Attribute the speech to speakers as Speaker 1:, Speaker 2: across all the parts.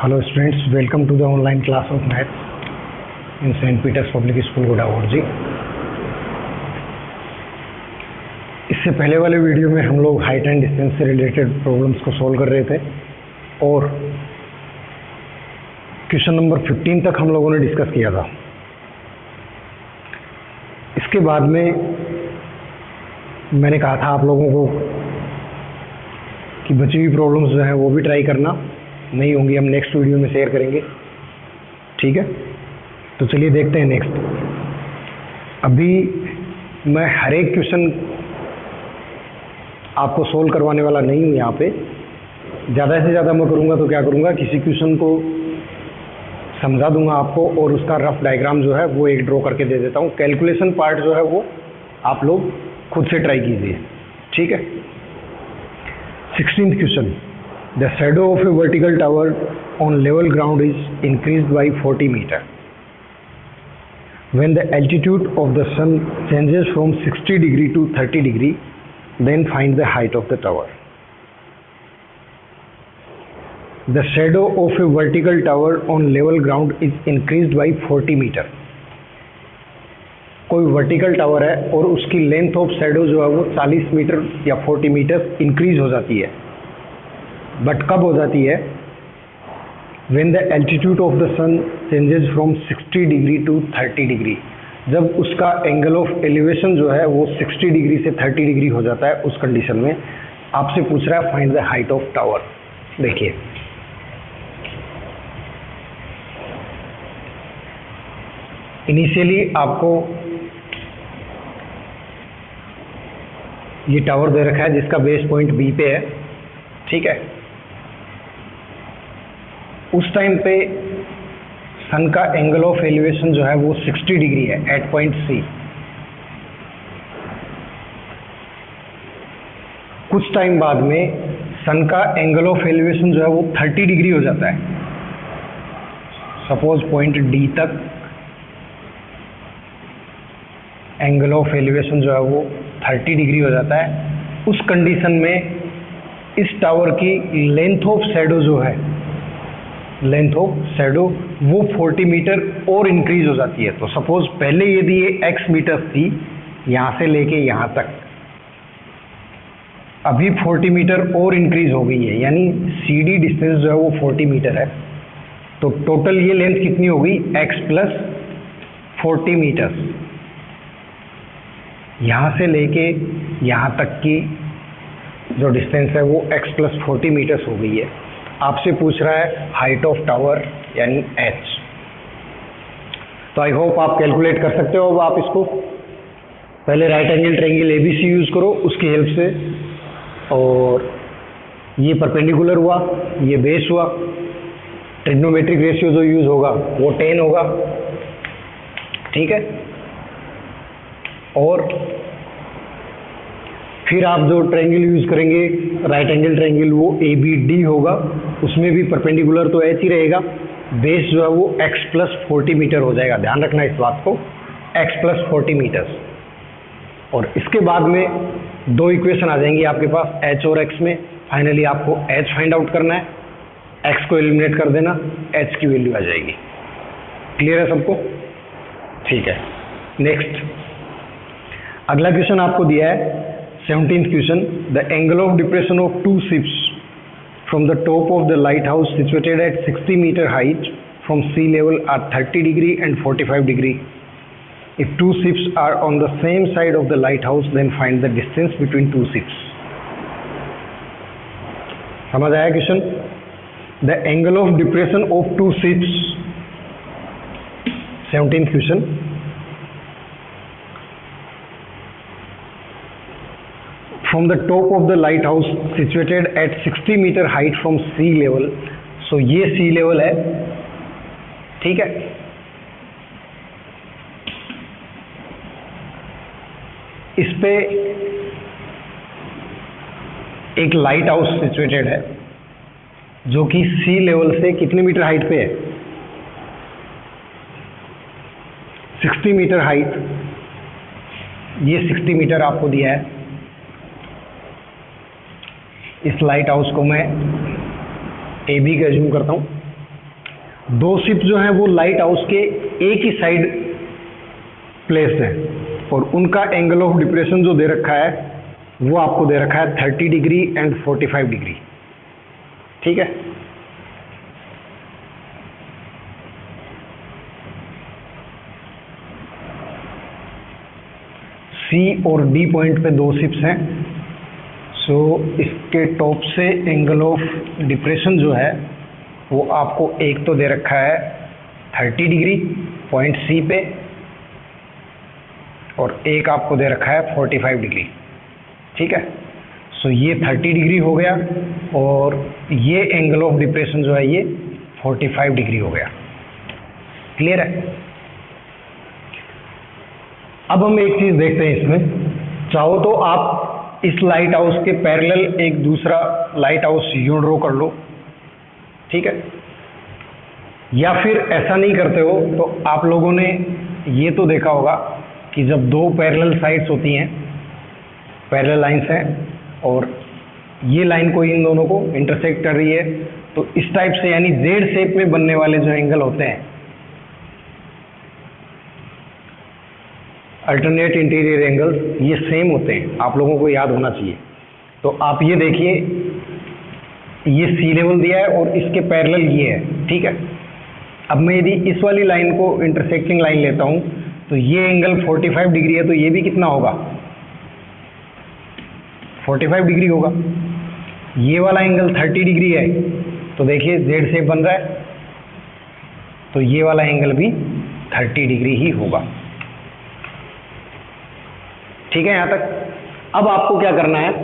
Speaker 1: Hello students, welcome to the online class of maths in St. Peter's Public School गोडावोरजी। इससे पहले वाले video में हम लोग हाइट एंड डिस्टेंस से रिलेटेड प्रॉब्लम्स को सॉल्व कर रहे थे और क्वेश्चन नंबर 15 तक हम लोगों ने डिस्कस किया था। इसके बाद में मैंने कहा था आप लोगों को कि बची हुई प्रॉब्लम्स जो हैं वो भी ट्राई करना, नहीं होंगी हम नेक्स्ट वीडियो में शेयर करेंगे, ठीक है। तो चलिए देखते हैं नेक्स्ट। अभी मैं हर एक क्वेश्चन आपको सोल्व करवाने वाला नहीं हूँ। यहाँ पे ज़्यादा से ज़्यादा मैं करूँगा तो क्या करूँगा, किसी क्वेश्चन को समझा दूंगा आपको और उसका रफ डायग्राम जो है वो एक ड्रॉ करके दे देता हूँ। कैलकुलेशन पार्ट जो है वो आप लोग खुद से ट्राई कीजिए, ठीक है। 16th question, the shadow of a vertical tower on level ground is increased by 40 meter. When the altitude of the sun changes from 60 degree to 30 degree, then find the height of the tower. The shadow of a vertical tower on level ground is increased by 40 meter. कोई vertical tower है और उसकी length of shadow जो है वो 40 metre या 40 metre increase हो जाती है। बट कब हो जाती है? When the altitude of the sun changes from 60 degree to 30 degree, जब उसका एंगल ऑफ एलिवेशन जो है वो 60 डिग्री से 30 डिग्री हो जाता है, उस कंडीशन में आपसे पूछ रहा है find the height of tower. देखिए इनिशियली आपको ये टावर दे रखा है जिसका बेस पॉइंट बी पे है, ठीक है। उस टाइम पे सन का एंगल ऑफ एलिवेशन जो है वो 60 डिग्री है एट पॉइंट सी। कुछ टाइम बाद में सन का एंगल ऑफ एलिवेशन जो है वो 30 डिग्री हो जाता है। सपोज पॉइंट डी तक एंगल ऑफ एलिवेशन जो है वो 30 डिग्री हो जाता है। उस कंडीशन में इस टावर की लेंथ ऑफ शैडो जो है, लेंथ ऑफ शैडो वो 40 मीटर और इंक्रीज हो जाती है। तो सपोज पहले यदि ये x मीटर थी यहाँ से लेके यहाँ तक, अभी 40 मीटर और इंक्रीज हो गई है, यानी CD डिस्टेंस जो है वो 40 मीटर है। तो टोटल ये लेंथ कितनी हो गई? x plus 40 metre. यहाँ से लेके यहाँ तक की जो डिस्टेंस है वो x प्लस 40 मीटर्स हो गई है। आपसे पूछ रहा है हाइट ऑफ टावर यानी h। तो आई होप आप कैलकुलेट कर सकते हो। अब आप इसको पहले right angle triangle ABC use करो उसकी हेल्प से, और ये परपेंडिकुलर हुआ, ये बेस हुआ, ट्रिग्नोमेट्रिक रेशियो जो यूज़ होगा वो 10 होगा, ठीक है। और फिर आप जो ट्रायंगल यूज़ करेंगे राइट एंगल ट्रायंगल वो ABD होगा, उसमें भी परपेंडिकुलर तो h ही रहेगा, बेस जो है वो x प्लस 40 मीटर हो जाएगा। ध्यान रखना इस बात को, x प्लस 40 मीटर। और इसके बाद में दो इक्वेशन आ जाएंगी आपके पास h और x में। फाइनली आपको h फाइंड आउट करना है, x को एलिमिनेट कर देना, h की वैल्यू आ जाएगी। क्लियर है सबको? ठीक है। नेक्स्ट अगला क्वेश्चन आपको दिया है 17th question, the angle of depression of two ships from the top of the light house situated at 60 metre height from sea level are 30 degree and 45 degree. If two ships are on the same side of the light house then find the distance between two ships. समझ आया question? The angle of depression of two ships, 17th question. From the top of the lighthouse situated at 60 meter height from sea level, so ये sea level है, ठीक है। इस पे एक light house situated है जो कि सी लेवल से कितने मीटर हाइट पे है? 60 मीटर हाइट। ये 60 मीटर आपको दिया है। इस लाइट हाउस को मैं AB का एज्यूम करता हूँ, दो शिप जो हैं वो लाइट हाउस के एक ही साइड प्लेस हैं और उनका एंगल ऑफ डिप्रेशन जो दे रखा है वो आपको दे रखा है 30 डिग्री एंड 45 डिग्री। ठीक है, सी और डी पॉइंट पे दो शिप्स हैं। सो इसके टॉप से एंगल ऑफ डिप्रेशन जो है वो आपको एक तो दे रखा है 30 डिग्री पॉइंट सी पे और एक आपको दे रखा है 45 डिग्री। ठीक है, सो ये 30 डिग्री हो गया और ये एंगल ऑफ डिप्रेशन जो है ये 45 डिग्री हो गया। क्लियर है? अब हम एक चीज देखते हैं इसमें, चाहो तो आप इस लाइट हाउस के पैरेलल एक दूसरा लाइट हाउस यूं ड्रॉ कर लो। ठीक है, या फिर ऐसा नहीं करते हो तो आप लोगों ने ये तो देखा होगा कि जब दो पैरेलल साइड्स होती हैं, पैरेलल लाइंस हैं और ये लाइन को इन दोनों को इंटरसेक्ट कर रही है, तो इस टाइप से यानी जेड शेप में बनने वाले जो एंगल होते हैं अल्टरनेट इंटीरियर एंगल्स, ये सेम होते हैं, आप लोगों को याद होना चाहिए। तो आप ये देखिए, ये सी लेवल दिया है और इसके पैरेलल ये है। ठीक है, अब मैं यदि इस वाली लाइन को इंटरसेक्टिंग लाइन लेता हूं तो ये एंगल 45 डिग्री है, तो ये भी कितना होगा? 45 डिग्री होगा। ये वाला एंगल 30 डिग्री है, तो देखिए जेड शेप बन रहा है, तो ये वाला एंगल भी 30 डिग्री ही होगा। ठीक है, यहां तक। अब आपको क्या करना है,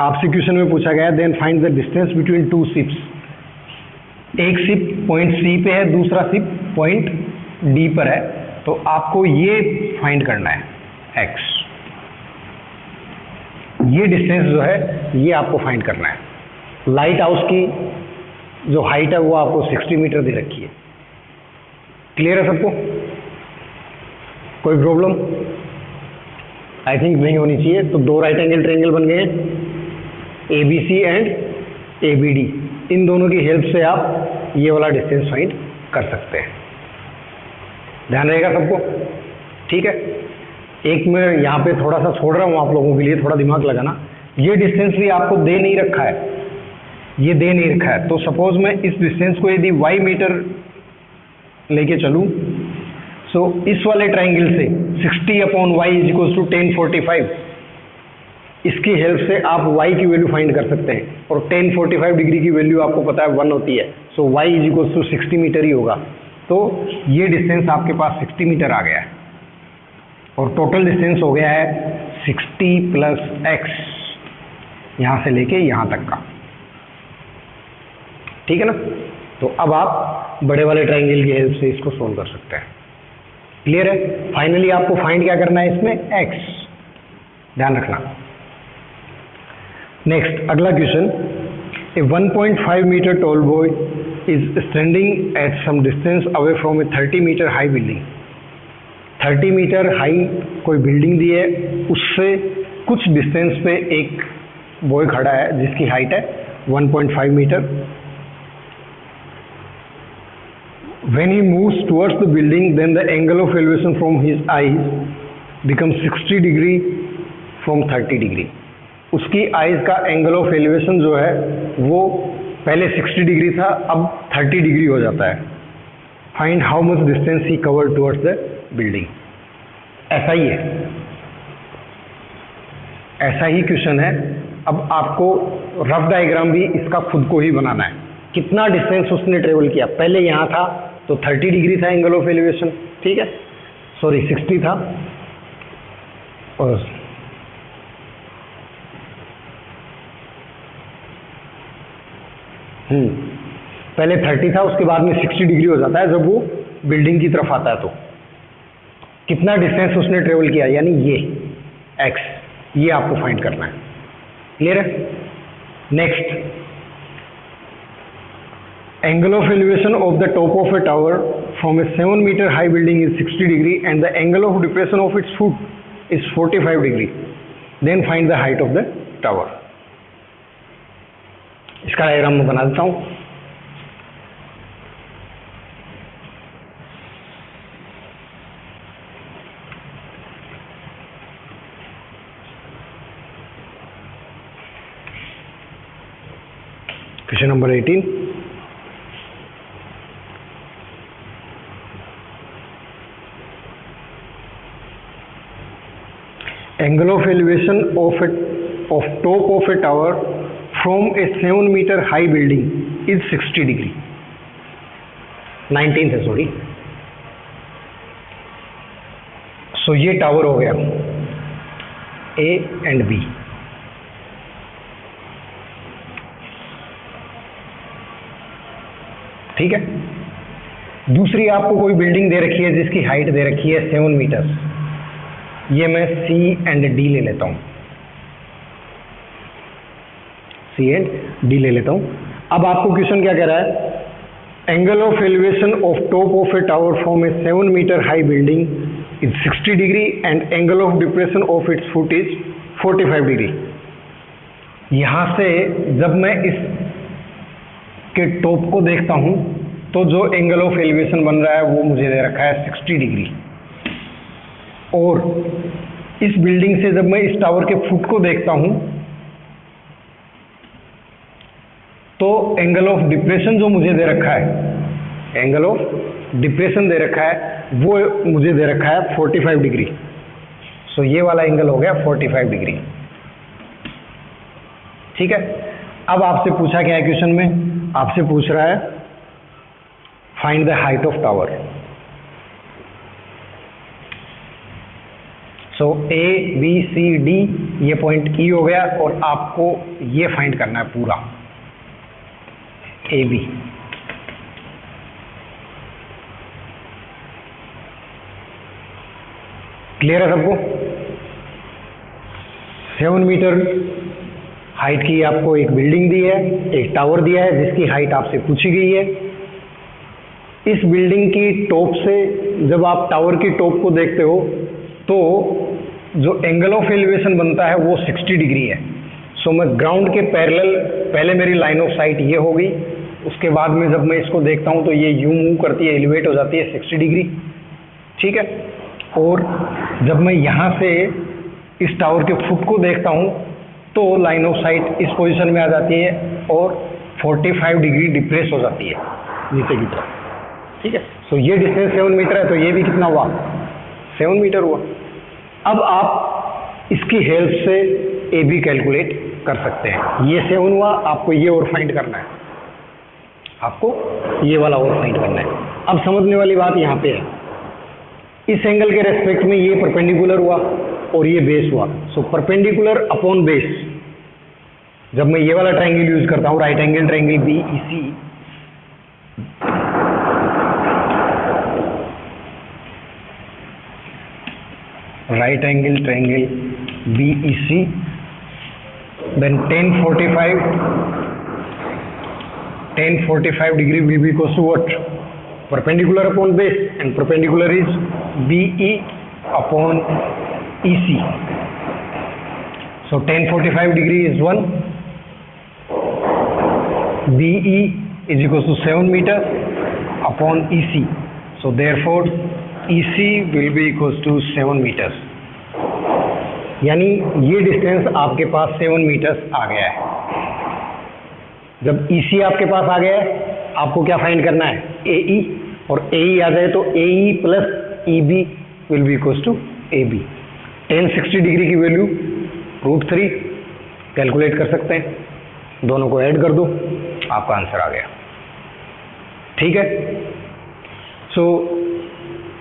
Speaker 1: आपसे क्वेश्चन में पूछा गया है then find the distance between two ships. एक शिप पॉइंट सी पे है, दूसरा शिप पॉइंट डी पर है, तो आपको ये फाइंड करना है एक्स। ये डिस्टेंस जो है ये आपको फाइंड करना है। लाइट हाउस की जो हाइट है वो आपको 60 मीटर दे रखी है। क्लियर है सबको? कोई प्रॉब्लम? आई थिंक नहीं होनी चाहिए। तो दो राइट एंगल ट्रायंगल बन गए हैं, ABC एंड ABD। इन दोनों की हेल्प से आप ये वाला डिस्टेंस फाइंड कर सकते हैं। ध्यान रहेगा सबको? ठीक है, एक मैं यहाँ पे थोड़ा सा छोड़ रहा हूँ आप लोगों के लिए, थोड़ा दिमाग लगाना। ये डिस्टेंस भी आपको दे नहीं रखा है, ये दे नहीं रखा है। तो सपोज मैं इस डिस्टेंस को यदि y मीटर लेके चलूँ, सो इस वाले ट्राइंगल से 60/y = 1045, इसकी हेल्प से आप y की वैल्यू फाइंड कर सकते हैं। और 1045 डिग्री की वैल्यू आपको पता है 1 होती है, सो y = 60 मीटर ही होगा। तो ये डिस्टेंस आपके पास 60 मीटर आ गया है और टोटल डिस्टेंस हो गया है 60 + x, यहाँ से लेके यहाँ तक का। ठीक है ना? तो अब आप बड़े वाले ट्राइंगल की हेल्प से इसको सोल्व कर सकते हैं। क्लियर है? फाइनली आपको फाइंड क्या करना है इसमें? x। ध्यान रखना। नेक्स्ट, अगला question. A 1.5 metre tall boy is standing at some distance away from a 30 metre high building. 30 metre high कोई बिल्डिंग दी है, उससे कुछ डिस्टेंस पे एक बॉय खड़ा है जिसकी हाइट है 1.5 metre. When he moves towards the building, then the angle of elevation from his eyes becomes 60 degree from 30 degree. उसकी आइज का एंगल ऑफ एलिवेशन जो है वो पहले 60 डिग्री था, अब 30 डिग्री हो जाता है। Find how much distance he covered towards the building. ऐसा ही है, ऐसा ही क्वेश्चन है। अब आपको रफ डायग्राम भी इसका खुद को ही बनाना है। कितना डिस्टेंस उसने ट्रेवल किया? पहले यहाँ था तो 30 डिग्री था एंगल ऑफ एलिवेशन, ठीक है, सॉरी 60 था, और पहले 30 था, उसके बाद में 60 डिग्री हो जाता है जब वो बिल्डिंग की तरफ आता है। तो कितना डिस्टेंस उसने ट्रेवल किया, यानी ये x, ये आपको फाइंड करना है। क्लियर है? Next, angle of elevation of the top of a tower from a 7 meter high building is 60 degree and the angle of depression of its foot is 45 degree. Then find the height of the tower. इसका diagram मैं बना देता हूँ। Question number 18, angle of elevation of top of a tower from a 7-meter high building is 60 degree. 19th है sorry. सो ये tower हो गया A and B. ठीक है. दूसरी आपको कोई बिल्डिंग दे रखी है जिसकी हाइट दे रखी है 7 मीटर. ये मैं C एंड D ले लेता हूं. C एंड D ले लेता हूं. अब आपको क्वेश्चन क्या कह रहा है? Angle of elevation of top of a tower from a 7 metre high building is 60 degree and angle of depression of its foot is 45 degree. यहां से जब मैं इस के टॉप को देखता हूं तो जो एंगल ऑफ एलिवेशन बन रहा है वो मुझे दे रखा है 60 डिग्री. और इस बिल्डिंग से जब मैं इस टावर के फुट को देखता हूं तो एंगल ऑफ डिप्रेशन जो मुझे दे रखा है, एंगल ऑफ डिप्रेशन दे रखा है वो मुझे दे रखा है 45 डिग्री. सो ये वाला एंगल हो गया 45 डिग्री. ठीक है. अब आपसे पूछा क्या है क्वेश्चन में? आपसे पूछ रहा है find the height of tower. So A B C D ये पॉइंट E हो गया और आपको ये फाइंड करना है पूरा A B. क्लियर है सबको? 7 मीटर हाइट की आपको एक बिल्डिंग दी है, एक टावर दिया है जिसकी हाइट आपसे पूछी गई है. इस बिल्डिंग की टॉप से जब आप टावर की टॉप को देखते हो तो जो एंगल ऑफ एलिवेशन बनता है वो 60 डिग्री है. सो मैं ग्राउंड के पैरेलल, पहले मेरी लाइन ऑफ साइट ये हो गई, उसके बाद में जब मैं इसको देखता हूँ तो ये यूं मूव करती है, एलिवेट हो जाती है 60 डिग्री. ठीक है. और जब मैं यहाँ से इस टावर के फुट को देखता हूँ तो लाइन ऑफ साइट इस पोजीशन में आ जाती है और 45 डिग्री डिप्रेस हो जाती है नीचे की तरफ. ठीक है. सो ये डिस्टेंस 7 मीटर है तो ये भी कितना हुआ? 7 मीटर हुआ. अब आप इसकी हेल्प से ए बी कैलकुलेट कर सकते हैं. ये 7 हुआ, आपको ये और फाइंड करना है, आपको ये वाला और फाइंड करना है. अब समझने वाली बात यहाँ पे है, इस एंगल के रेस्पेक्ट में ये परपेंडिकुलर हुआ और ये बेस हुआ. सो परपेंडिकुलर अपॉन बेस, जब मैं ये वाला ट्राइंगल यूज करता हूँ, right angle triangle B E C, right angle triangle BEC, then tan 45 degree will be equals to what? Perpendicular upon base, and perpendicular is BE upon EC. So tan 45 degree is 1, BE is equals to 7 meter upon EC. So therefore EC will be equals to 7 meters. यानी ये distance आपके पास 7 metres आ गया है. जब EC आपके पास आ गया है, आपको क्या फाइंड करना है? AE, और AE आ जाए तो AE प्लस EB will be equals to AB. tan 60 degree की वैल्यू √3 कैलकुलेट कर सकते हैं, दोनों को ऐड कर दो, आपका आंसर आ गया. ठीक है. सो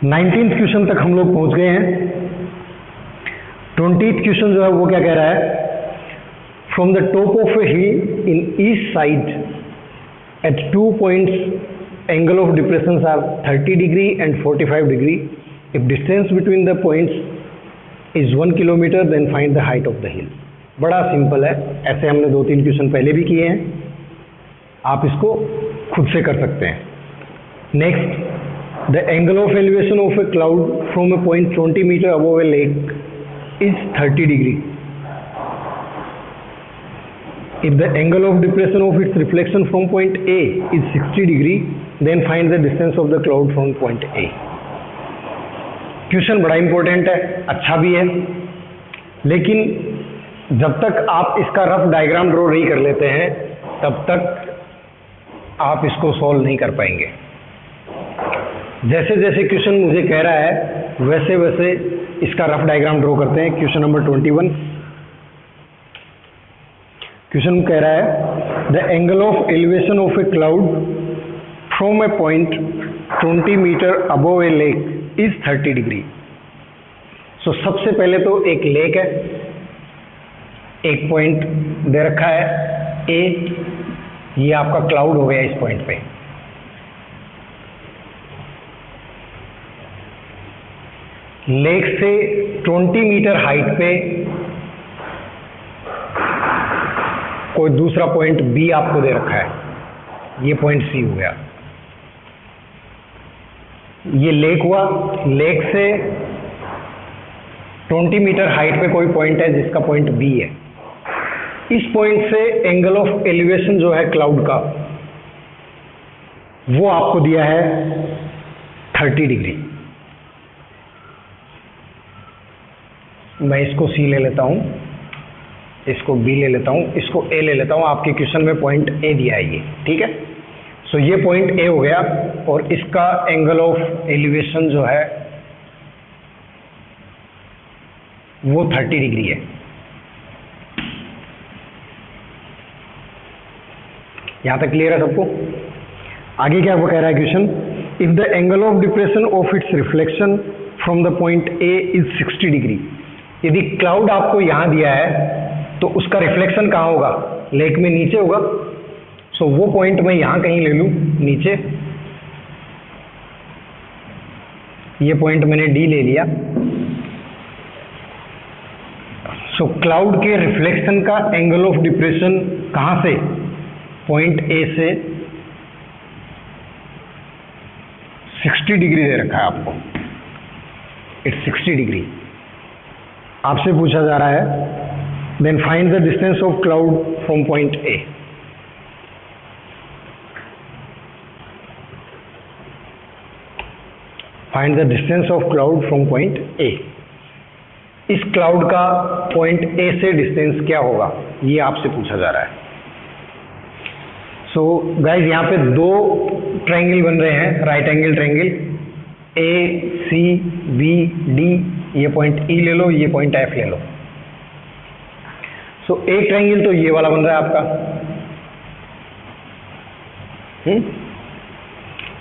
Speaker 1: 19th क्वेश्चन तक हम लोग पहुंच गए हैं. 20th क्वेश्चन जो है वो क्या कह रहा है? From the top of a hill in east side at 2 points angle of depression are 30 degree and 45 degree. If distance between the points is 1 kilometre then find the height of the hill. बड़ा simple है, ऐसे हमने 2-3 question पहले भी किए हैं, आप इसको खुद से कर सकते हैं. Next, the angle of elevation of a cloud from a point 20 meter above a lake is 30 degree. If the angle of depression of its reflection from point A is 60 degree, then find the distance of the cloud from point A. Question बड़ा important है, अच्छा भी है, लेकिन जब तक आप इसका रफ डायग्राम ड्रॉ नहीं कर लेते हैं तब तक आप इसको सॉल्व नहीं कर पाएंगे। जैसे जैसे क्वेश्चन मुझे कह रहा है वैसे वैसे इसका रफ डायग्राम ड्रॉ करते हैं। क्वेश्चन नंबर 21, क्वेश्चन कह रहा है the angle of elevation of a cloud from a point 20 metre above a lake is 30 degree. So सबसे पहले तो एक लेक है, एक पॉइंट दे रखा है ए, ये आपका क्लाउड हो गया इस पॉइंट पे। लेक से 20 मीटर हाइट पे कोई दूसरा पॉइंट बी आपको दे रखा है, ये पॉइंट सी हो गया। ये लेक हुआ, लेक से 20 मीटर हाइट पे कोई पॉइंट है जिसका पॉइंट बी है। इस पॉइंट से एंगल ऑफ एलिवेशन जो है क्लाउड का वो आपको दिया है 30 डिग्री। मैं इसको सी ले लेता हूं, इसको बी ले लेता हूं, इसको ए ले लेता हूं। आपके क्वेश्चन में पॉइंट ए दिया है ये, ठीक है। सो ये पॉइंट ए हो गया और इसका एंगल ऑफ एलिवेशन जो है वो 30 डिग्री है। यहां तक क्लियर है सबको? आगे क्या वो कह रहा है question, if the angle of depression of it's reflection from the point A is 60 degree. यदि क्लाउड आपको यहां दिया है तो उसका रिफ्लेक्शन कहां होगा? लेक में नीचे होगा। सो वो पॉइंट मैं यहां कहीं ले लूं नीचे, ये पॉइंट मैंने डी ले लिया। सो क्लाउड के रिफ्लेक्शन का एंगल ऑफ डिप्रेशन कहां से? पॉइंट ए से 60 डिग्री दे रखा है आपको, इट्स 60 डिग्री। आपसे पूछा जा रहा है then find the distance of cloud from point A. Find the distance of cloud from point A. इस क्लाउड का पॉइंट ए से डिस्टेंस क्या होगा, ये आपसे पूछा जा रहा है। सो गाइज यहाँ पे दो ट्रायंगल बन रहे हैं, राइट एंगल ट्रायंगल, ए सी बी डी। ये पॉइंट ई ले लो, ये पॉइंट एफ ले लो। सो एक ट्रायंगल तो ये वाला बन रहा है आपका।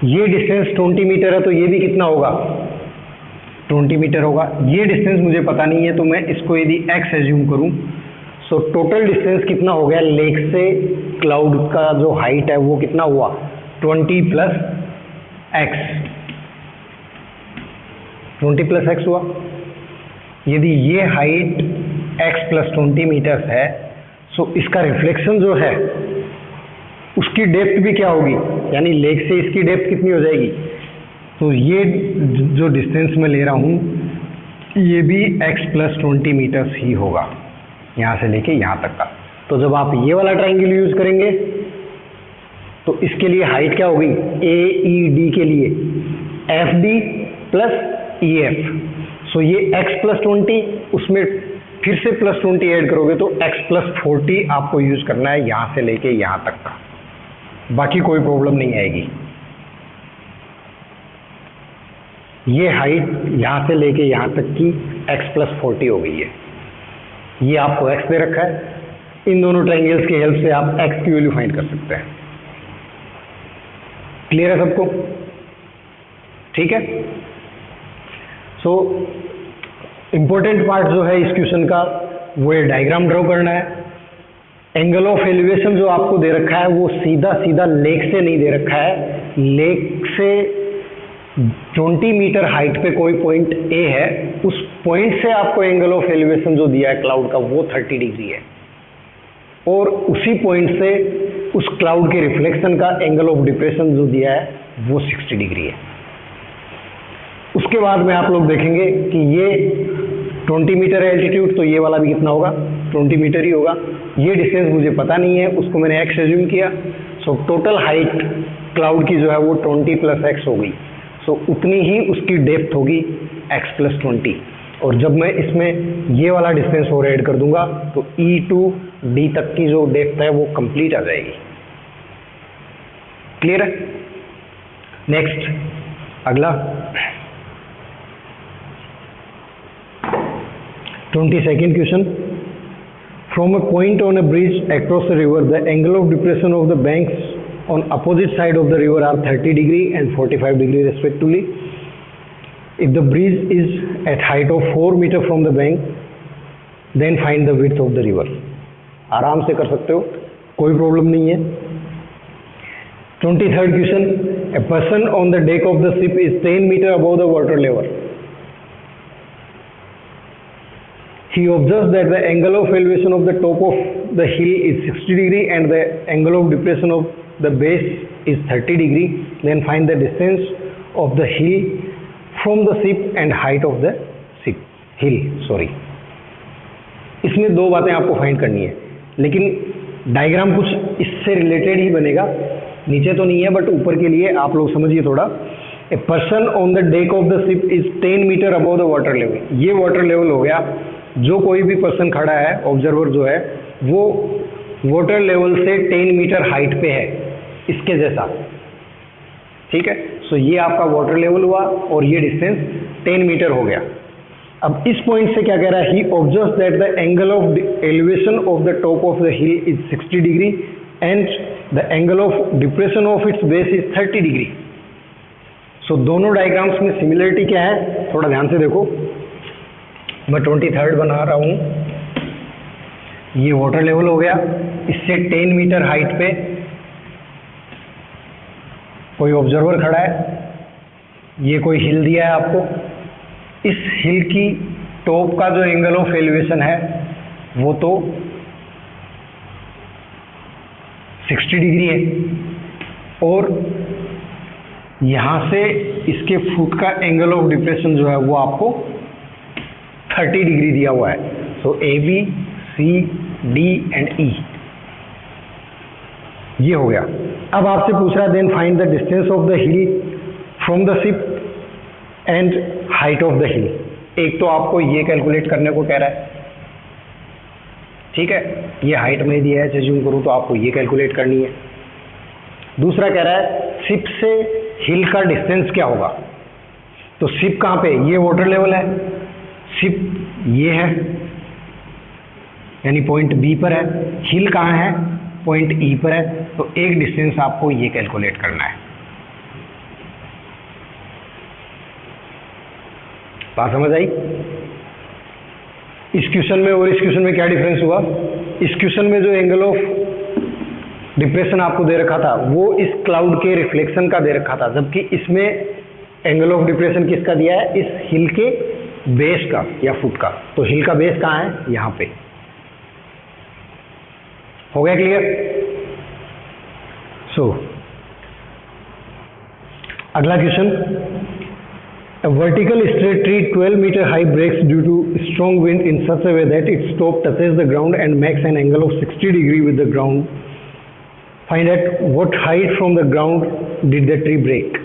Speaker 1: ये डिस्टेंस 20 मीटर है तो ये भी कितना होगा? 20 मीटर होगा। ये डिस्टेंस मुझे पता नहीं है तो मैं इसको यदि x एज्यूम करूं, सो टोटल डिस्टेंस कितना हो गया? लेक से क्लाउड का जो हाइट है वो कितना हुआ? 20 प्लस x। 20 प्लस x हुआ। यदि ये हाइट x प्लस 20 मीटर्स है, सो इसका रिफ्लेक्शन जो है उसकी डेप्थ भी क्या होगी? यानी लेक से इसकी डेप्थ कितनी हो जाएगी? तो ये जो डिस्टेंस मैं ले रहा हूँ ये भी x प्लस 20 मीटर्स ही होगा, यहाँ से लेके यहाँ तक का। तो जब आप ये वाला ट्रायंगल यूज करेंगे तो इसके लिए हाइट क्या होगी? ए ई डी के लिए F D plus E F. So ये x प्लस 20, उसमें फिर से प्लस 20 ऐड करोगे तो x प्लस 40 आपको यूज करना है यहाँ से लेके यहाँ तक का। बाकी कोई प्रॉब्लम नहीं आएगी। ये हाइट यहाँ से लेके यहाँ तक की x प्लस 40 हो गई है। ये आपको x दे रखा है। इन दोनों ट्रायंगल्स की हेल्प से आप x की वैल्यू फाइंड कर सकते हैं। क्लियर है सबको? ठीक है। सो इंपॉर्टेंट पार्ट जो है इस क्वेश्चन का वो ये डायग्राम ड्रॉ करना है। एंगल ऑफ एलिवेशन जो आपको दे रखा है वो सीधा सीधा लेक से नहीं दे रखा है। लेक से 20 मीटर हाइट पे कोई पॉइंट ए है, उस पॉइंट से आपको एंगल ऑफ एलिवेशन जो दिया है क्लाउड का वो 30 डिग्री है, और उसी पॉइंट से उस क्लाउड के रिफ्लेक्शन का एंगल ऑफ डिप्रेशन जो दिया है वो 60 डिग्री है। उसके बाद में आप लोग देखेंगे कि ये 20 मीटर है एल्टीट्यूड, तो ये वाला भी कितना होगा? 20 मीटर ही होगा। ये डिस्टेंस मुझे पता नहीं है, उसको मैंने x एज्यूम किया। सो टोटल हाइट क्लाउड की जो है वो 20 प्लस x हो गई। सो उतनी ही उसकी डेप्थ होगी x प्लस 20। और जब मैं इसमें ये वाला डिस्टेंस और ऐड कर दूंगा तो E टू D तक की जो डेप्थ है वो कंप्लीट आ जाएगी। क्लियर है? नेक्स्ट अगला 22nd question. From a point on a bridge across a river, the angle of depression of the banks on opposite side of the river are 30 degree and 45 degree respectively. If the bridge is at height of 4 meter from the bank, then find the width of the river. आराम से कर सकते हो, कोई problem नहीं है. 23rd question. A person on the deck of the ship is 10 meter above the water level. He observes that the angle of elevation of the top of the hill is 60 degree and the angle of depression of the base is 30 degree. Then find the distance of the hill from the ship and height of the ship. Hill, sorry. इसमें दो बातें आपको find करनी है, लेकिन diagram कुछ इससे related ही बनेगा. नीचे तो नहीं है बट ऊपर के लिए आप लोग समझिए थोड़ा. A person on the deck of the ship is 10 metre above the water level. ये वाटर लेवल हो गया. जो कोई भी पर्सन खड़ा है, ऑब्जर्वर जो है, वो वाटर लेवल से 10 मीटर हाइट पे है, इसके जैसा. ठीक है, सो ये आपका वाटर लेवल हुआ और ये डिस्टेंस 10 मीटर हो गया. अब इस पॉइंट से क्या कह रहा है? He observes that the angle of elevation of the top of the hill is 60 degree and the angle of depression of its base is 30 degree. So दोनों डायग्राम्स में सिमिलरिटी क्या है, थोड़ा ध्यान से देखो. मैं 23rd बना रहा हूँ. ये वाटर लेवल हो गया, इससे 10 मीटर हाइट पे कोई ऑब्जर्वर खड़ा है. ये कोई हिल दिया है आपको. इस हिल की टॉप का जो एंगल ऑफ एलिवेशन है वो तो 60 डिग्री है और यहाँ से इसके फुट का एंगल ऑफ डिप्रेशन जो है वो आपको 30 डिग्री दिया हुआ है. So A B C D and E ये हो गया. अब आपसे पूछ रहा है then find the distance of the hill from the ship and height of the hill. एक तो आपको ये कैलकुलेट करने को कह रहा है. ठीक है, ये हाइट में दिया है, अज्यूम करूँ तो आपको ये कैलकुलेट करनी है. दूसरा कह रहा है शिप से हिल का डिस्टेंस क्या होगा. तो शिप कहाँ पे? ये वाटर लेवल है, शिप ये है यानी पॉइंट बी पर है. हिल कहाँ है? पॉइंट ई पर है. तो एक डिस्टेंस आपको ये कैलकुलेट करना है. बात समझ आई? इस क्वेश्चन में और इस क्वेश्चन में क्या डिफरेंस हुआ? इस क्वेश्चन में जो एंगल ऑफ डिप्रेशन आपको दे रखा था वो इस क्लाउड के रिफ्लेक्शन का दे रखा था, जबकि इसमें एंगल ऑफ डिप्रेशन किसका दिया है? इस हिल के बेस का या फुट का. तो हिल का बेस कहाँ है? यहाँ पे. हो गया क्लियर? सो अगला question. A vertical straight tree 12 meter high breaks due to strong wind in such a way that its top touches the ground and makes an angle of 60 degree with the ground. Find at what height from the ground did the tree break.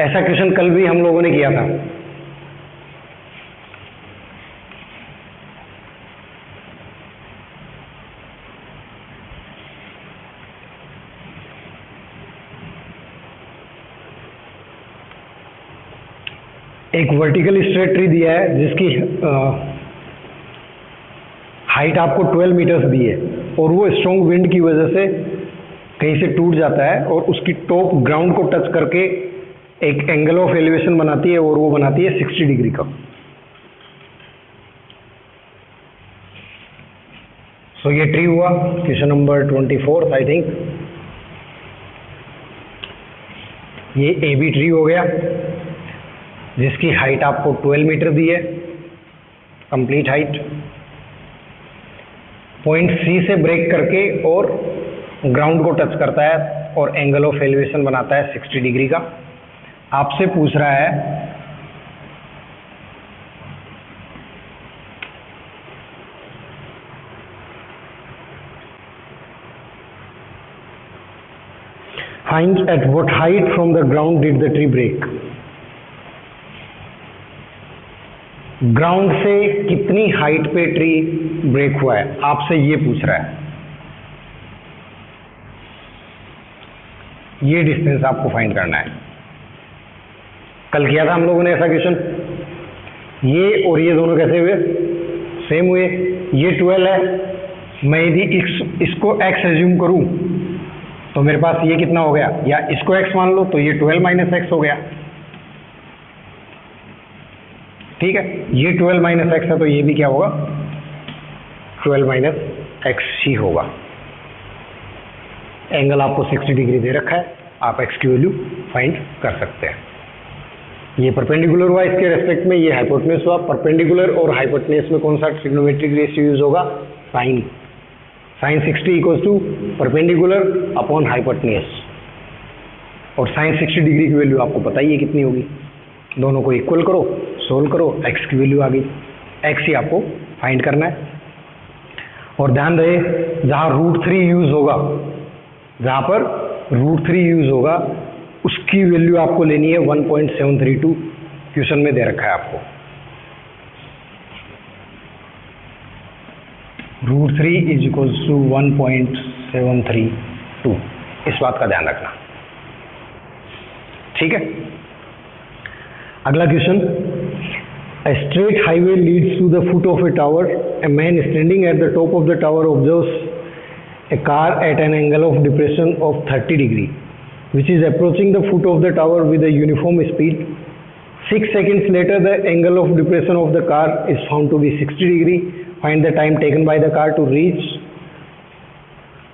Speaker 1: ऐसा question कल भी हम लोगों ने किया था. एक vertical straight tree दिया है जिसकी हाइट आपको 12 मीटर्स दी है और वो स्ट्रॉन्ग विंड की वजह से कहीं से टूट जाता है और उसकी टॉप ग्राउंड को टच करके एक एंगल ऑफ एलिवेशन बनाती है और वो बनाती है 60 डिग्री का. सो ये ट्री हुआ क्वेश्चन नंबर 24 आई थिंक. ये ए बी ट्री हो गया जिसकी हाइट आपको 12 मीटर दी है, कंप्लीट हाइट. पॉइंट सी से ब्रेक करके और ग्राउंड को टच करता है और एंगल ऑफ एलिवेशन बनाता है 60 डिग्री का. आपसे पूछ रहा है find at what height from the ground did the tree break. Ground से कितनी हाइट पे ट्री ब्रेक हुआ है, आपसे ये पूछ रहा है. ये डिस्टेंस आपको फाइंड करना है। कल किया था हम लोगों ने ऐसा क्वेश्चन, ये और ये दोनों कैसे हुए, सेम हुए। ये 12 है, मैं यदि इसको x एज्यूम करूं तो मेरे पास ये कितना हो गया, या इसको x मान लो तो ये 12 माइनस एक्स हो गया। ठीक है, ये 12 माइनस एक्स है तो ये भी क्या होगा, 12 माइनस एक्स ही होगा। एंगल आपको 60 डिग्री दे रखा है, आप x की वैल्यू फाइंड कर सकते हैं। ये परपेंडिकुलर हुआ इसके रेस्पेक्ट में, ये हाइपोटेन्यूज हुआ। परपेंडिकुलर और हाइपोटेन्यूज में कौन सा ट्रिग्नोमेट्रिक रेशियो यूज होगा, sine. Sine 60 equals to perpendicular upon hypotenuse, और साइन 60 डिग्री की वैल्यू आपको पता ही है कितनी होगी। दोनों को इक्वल करो, सोल्व करो, x की वैल्यू आ गई। x ही आपको फाइंड करना है। और ध्यान रहे, जहाँ √3 यूज होगा, जहाँ पर √3 यूज होगा उसकी वैल्यू आपको लेनी है 1.732, क्वेश्चन में दे रखा है आपको। √3 इज इक्वल्स टू 1.732, इस बात का ध्यान रखना। ठीक है, अगला question. A straight highway leads to the foot of a tower. A man standing at the top of the tower observes a car at an angle of depression of 30 degree, which is approaching the foot of the tower with a uniform speed. 6 seconds later, the angle of depression of the car is found to be 60 degree. Find the time taken by the car to reach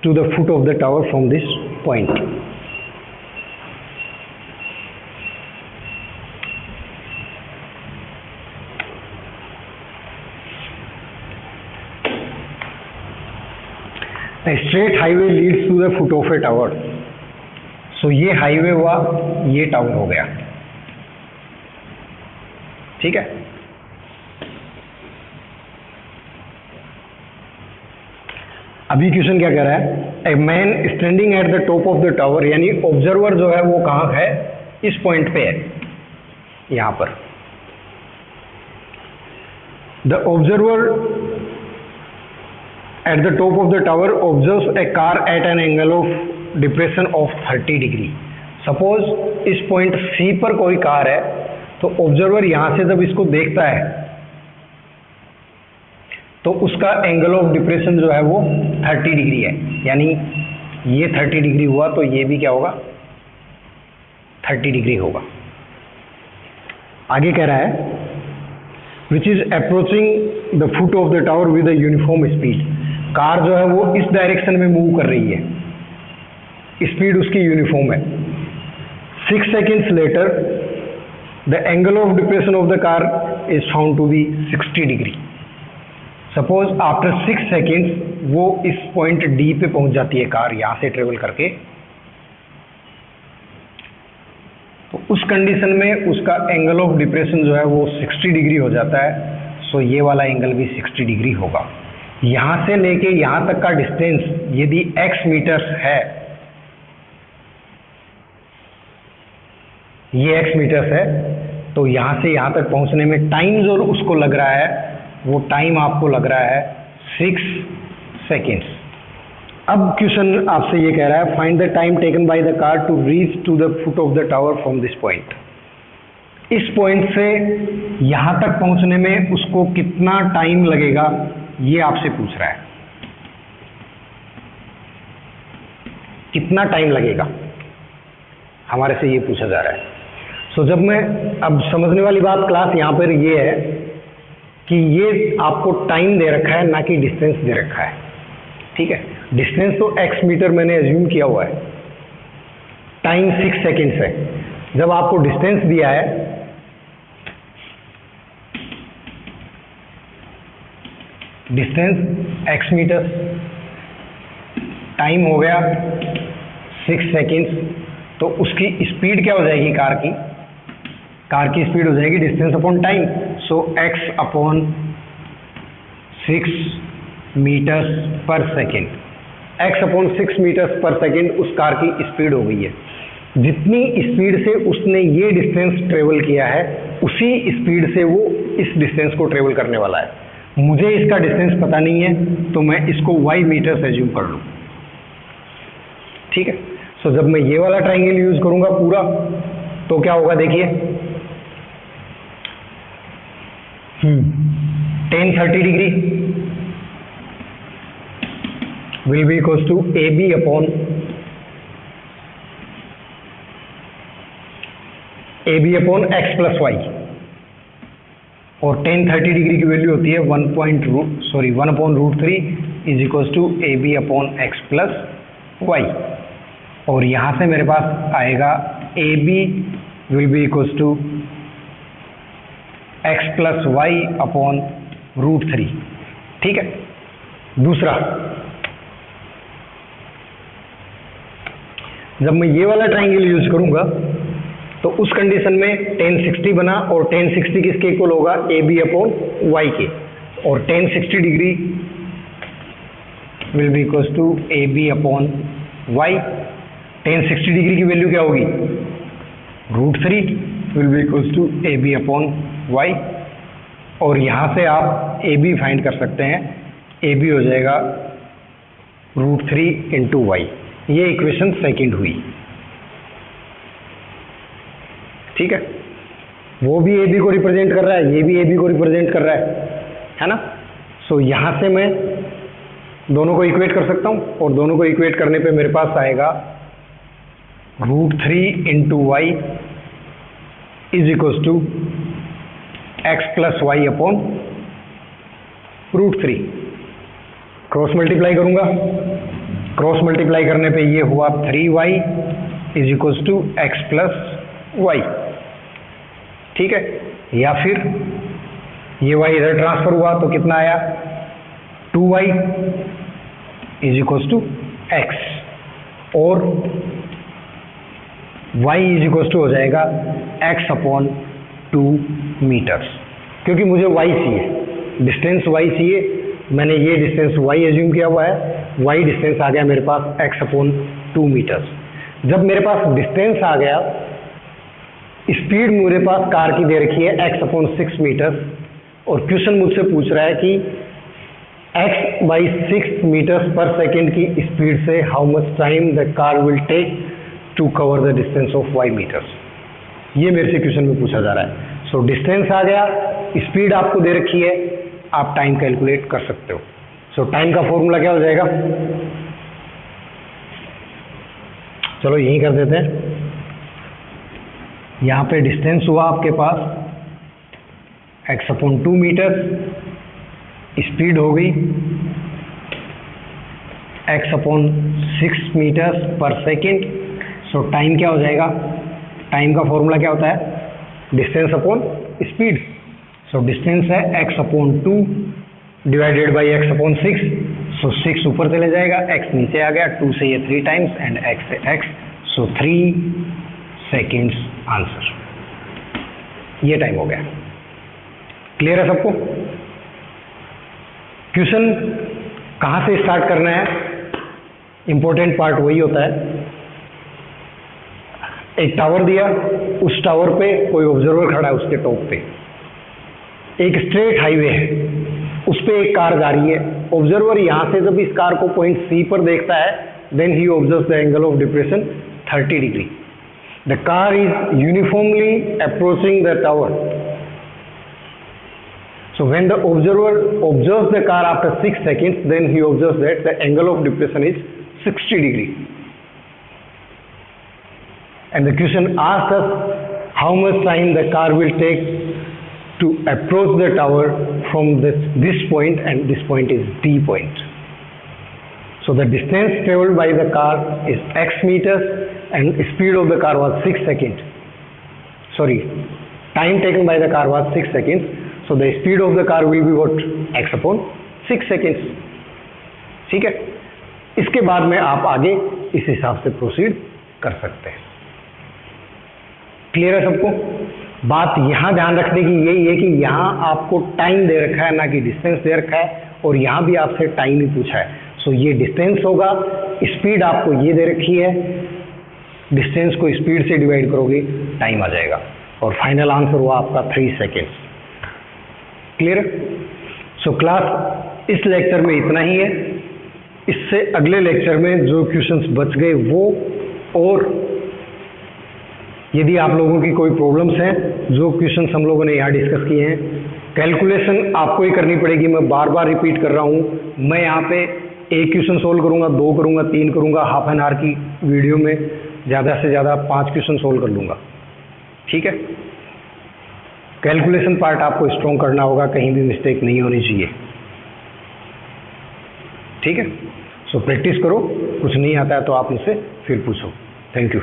Speaker 1: to the foot of the tower from this point. A straight highway leads to the foot of a tower. So ये highway हुआ, ये tower हो गया। ठीक है, अभी question क्या कह रहा है, a man standing at the top of the tower, यानी ऑब्जर्वर जो है वो कहाँ है, इस पॉइंट पे है, यहां पर। The observer at the top of the tower observes a car at an angle of depression of 30 degree. Suppose इस पॉइंट C पर कोई कार है, तो ऑब्जर्वर यहां से जब इसको देखता है तो उसका एंगल ऑफ डिप्रेशन जो है वो 30 डिग्री है, यानी ये 30 डिग्री हुआ तो ये भी क्या होगा, 30 डिग्री होगा। आगे कह रहा है which is approaching the foot of the tower with a uniform speed. Car जो है वो इस डायरेक्शन में मूव कर रही है, स्पीड उसकी यूनिफॉर्म है। 6 seconds later the angle of depression of the car is found to be 60 degree. Suppose after 6 seconds वो इस पॉइंट डी पे पहुंच जाती है कार, यहां से ट्रेवल करके, तो उस कंडीशन में उसका एंगल ऑफ डिप्रेशन जो है वो 60 डिग्री हो जाता है। सो ये वाला एंगल भी 60 डिग्री होगा। यहां से लेके यहां तक का डिस्टेंस यदि x मीटर्स है, ये x मीटर्स है, तो यहां से यहां तक पहुंचने में टाइम जो उसको लग रहा है वो टाइम आपको लग रहा है 6 seconds। अब क्वेश्चन आपसे ये कह रहा है find the time taken by the car to reach to the foot of the tower from this point. इस पॉइंट से यहां तक पहुंचने में उसको कितना टाइम लगेगा, ये आपसे पूछ रहा है। कितना टाइम लगेगा, हमारे से ये पूछा जा रहा है। सो जब मैं, अब समझने वाली बात क्लास यहां पर ये है कि ये आपको टाइम दे रखा है, ना कि डिस्टेंस दे रखा है। ठीक है, डिस्टेंस तो x मीटर मैंने एज्यूम किया हुआ है, टाइम 6 seconds है। जब आपको डिस्टेंस दिया है, डिस्टेंस x मीटर, टाइम हो गया 6 seconds, तो उसकी स्पीड क्या हो जाएगी कार की, कार की स्पीड हो जाएगी डिस्टेंस अपॉन टाइम। सो x अपॉन 6 मीटर्स पर सेकेंड, x अपॉन 6 मीटर्स पर सेकेंड उस कार की स्पीड हो गई है। जितनी स्पीड से उसने ये डिस्टेंस ट्रेवल किया है, उसी स्पीड से वो इस डिस्टेंस को ट्रेवल करने वाला है। मुझे इसका डिस्टेंस पता नहीं है, तो मैं इसको y मीटर्स एज्यूम कर लूँ। ठीक है, सो सो जब मैं ये वाला ट्राइंगल यूज करूंगा पूरा, तो क्या होगा देखिए, tan 30 degree will be equals to A B upon X plus Y, और tan 30 डिग्री की वैल्यू होती है 1/√3 is equals to A B upon X plus Y, और यहाँ से मेरे पास आएगा A B will be equals to X plus Y upon √3। ठीक है, दूसरा, जब मैं ये वाला ट्राइंगल यूज करूंगा तो उस कंडीशन में tan 60 बना, और tan 60 किसके इक्वल होगा, ए बी अपॉन वाई के, और tan 60 degree will be equals to A B upon Y. tan 60 degree की वैल्यू क्या होगी, √3 will be equals to A B upon Y, और यहाँ से आप ए बी फाइंड कर सकते हैं, ए बी हो जाएगा √3 इंटू वाई। ये इक्वेशन सेकेंड हुई। ठीक है, वो भी ए बी को रिप्रेजेंट कर रहा है, ये भी ए बी को रिप्रेजेंट कर रहा है ना। सो यहाँ से मैं दोनों को इक्वेट कर सकता हूँ, और दोनों को इक्वेट करने पे मेरे पास आएगा √3 into Y is equals to X plus Y upon √3। Cross multiply करूंगा, क्रॉस मल्टीप्लाई करने पे ये हुआ 3y is equals to X plus Y. ठीक है, या फिर ये y इधर ट्रांसफर हुआ तो कितना आया, 2y is equals to X, और y इज इक्वल्स टू हो जाएगा x अपॉन 2 मीटर्स, क्योंकि मुझे y चाहिए, डिस्टेंस y चाहिए। मैंने ये डिस्टेंस y एज्यूम किया हुआ है, y डिस्टेंस आ गया मेरे पास x अपॉन 2 मीटर्स। जब मेरे पास डिस्टेंस आ गया, स्पीड मेरे पास कार की दे रखी है x अपॉन 6 मीटर्स, और क्वेश्चन मुझसे पूछ रहा है कि x/6 मीटर्स पर सेकेंड की स्पीड से how much time the car will take to cover the distance of y metres. ये मेरे से क्वेश्चन में पूछा जा रहा है। सो डिस्टेंस आ गया, स्पीड आपको दे रखी है, आप टाइम कैलकुलेट कर सकते हो। सो टाइम का फॉर्मूला क्या हो जाएगा, चलो यही कर देते हैं। यहाँ पे डिस्टेंस हुआ आपके पास x अपॉन 2 मीटर, स्पीड हो गई x अपॉन 6 मीटर पर सेकेंड। सो टाइम क्या हो जाएगा, टाइम का फॉर्मूला क्या होता है, distance upon speed. So distance है x upon 2 divided by x upon 6। सो 6 ऊपर चले जाएगा, x नीचे आ गया, 2 से ये 3 टाइम्स एंड x से x, सो 3 सेकेंड्स आंसर। ये टाइम हो गया। क्लियर है सबको। क्वेश्चन कहाँ से स्टार्ट करना है, इंपॉर्टेंट पार्ट वही होता है। एक टावर दिया, उस टावर पे कोई ऑब्जर्वर खड़ा है, उसके टॉप पे एक स्ट्रेट हाईवे है, उस पे एक कार जा रही है। ऑब्जर्वर यहाँ से जब इस कार को पॉइंट सी पर देखता है, then he observes the angle of depression 30 degree. The car is uniformly approaching the tower. So when the observer observes the car after 6 seconds, then he observes that the angle of depression is 60 degree. And the question asks us how much time the car will take to approach the tower from this point, and this point is D point. So the distance traveled by the car is x meters and speed of the car was 6 seconds. Sorry, time taken by the car was 6 seconds. So the speed of the car will be what, x upon 6 seconds. ठीक है, इसके बाद में आप आगे इस हिसाब से प्रोसीड कर सकते हैं। क्लियर है सबको। बात यहाँ ध्यान रखने की यही है कि यहाँ आपको टाइम दे रखा है, ना कि डिस्टेंस दे रखा है, और यहाँ भी आपसे टाइम ही पूछा है। सो ये डिस्टेंस होगा, स्पीड आपको ये दे रखी है, डिस्टेंस को स्पीड से डिवाइड करोगे, टाइम आ जाएगा, और फाइनल आंसर हुआ आपका 3 सेकेंड्स। क्लियर। सो क्लास इस लेक्चर में इतना ही है। इससे अगले लेक्चर में जो क्वेश्चंस बच गए वो और यदि आप लोगों की कोई प्रॉब्लम्स हैं, जो क्वेश्चंस हम लोगों ने यहाँ डिस्कस किए हैं, कैलकुलेशन आपको ही करनी पड़ेगी। मैं बार बार रिपीट कर रहा हूँ, मैं यहाँ पे एक क्वेश्चन सोल्व करूँगा, 2 करूँगा, 3 करूँगा, हाफ एन आवर की वीडियो में ज़्यादा से ज़्यादा 5 क्वेश्चन सोल्व कर लूँगा। ठीक है, कैलकुलेशन पार्ट आपको स्ट्रॉन्ग करना होगा, कहीं भी मिस्टेक नहीं होनी चाहिए। ठीक है, सो प्रैक्टिस करो, कुछ नहीं आता है तो आप मुझसे फिर पूछो। Thank you.